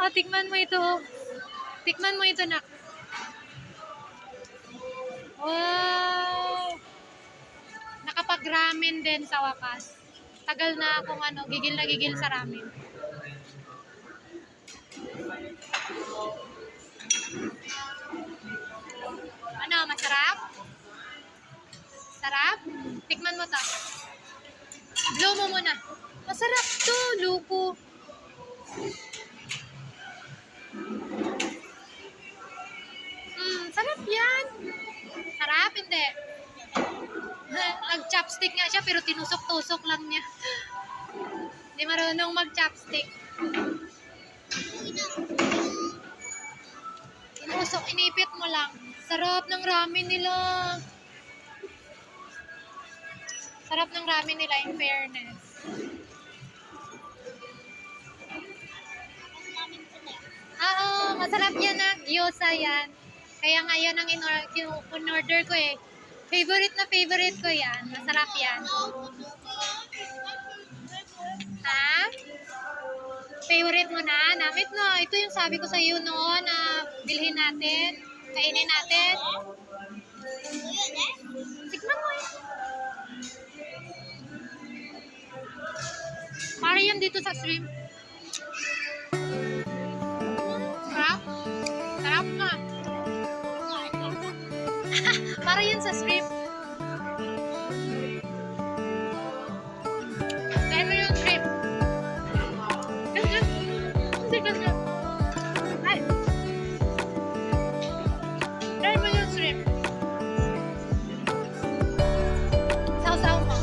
tikman mo ito. Tikman mo ito, nak. Wow! Nakapag-ramen din sa wakas. Tagal na akong gigil na gigil sa ramen. Ano, masarap? Sarap? Tikman mo to. Blow mo muna. Masarap to, luko. Sarap yan. Sarap, hindi. Nag-chopstick nga siya, pero tinusok-tusok lang niya. Hindi marunong mag-chopstick. Tinusok, inipit mo lang. Sarap ng ramen nila. Sarap ng ramen nila, in fairness. Oo, masarap yan na. Gyoza yan. Kaya nga yan ang in-order ko eh. Favorite na favorite ko yan. Masarap yan. Ha? Favorite mo na? Namit na. Ito yung sabi ko sa iyo noon na bilhin natin. Kainin natin. Tikman mo eh. Para yan dito sa shrimp. Sarap? Sarap na. Para yan sa shrimp. Dahil mo yung shrimp. Ganyan. Ay. Dahil mo yung shrimp. Sausaw mo.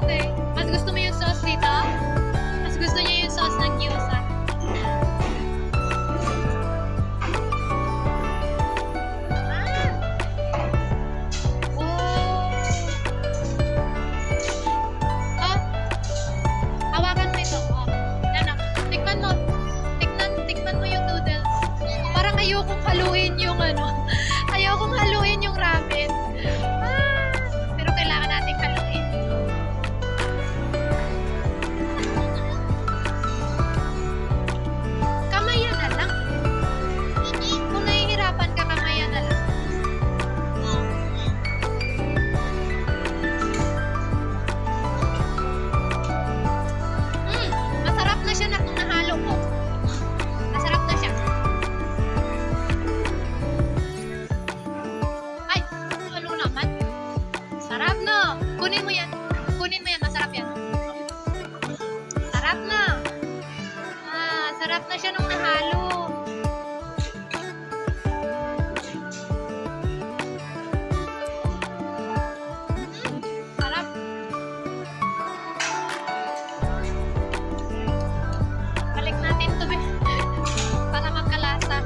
Okay. Mas gusto mo yung sauce dito? Mas gusto niya yung sauce ng gyoza. Ayokong haluin yung ayokong haluin yung ramen. Pero kailangan nating haluin. Kamayan na lang. Kung nahihirapan ka, kamayan na lang. Masarap na siya na kung nahalo ko. Masarap na siya. Sarap na. Kunin mo yan. Kunin mo yan. Masarap yan. Sarap na. Sarap na siya nung nahalo. Sarap. Balik natin ito para magkalasa.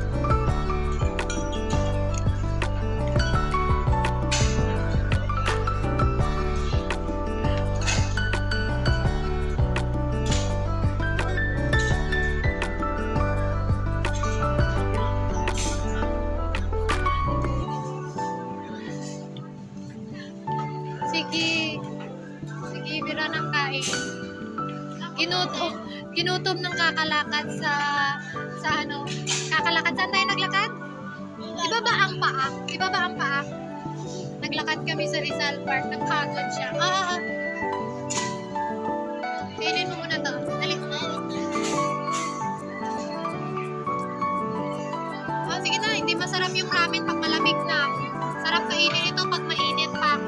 Sige. Sige, bira ng kain. Ginutom ng kakalakad sa kakalakad. Saan tayo naglakad? Ibaba ang paa. Ibaba ang paa. Naglakad kami sa Rizal Park. Nagpagod siya. Kainin mo muna to. Dali. Sige na. Hindi masarap yung ramen pag malamig na. Sarap kainin ito pag mainit pa.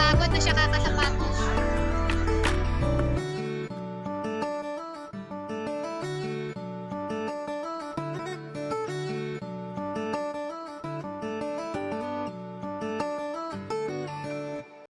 Pagod na siya kakasapatos.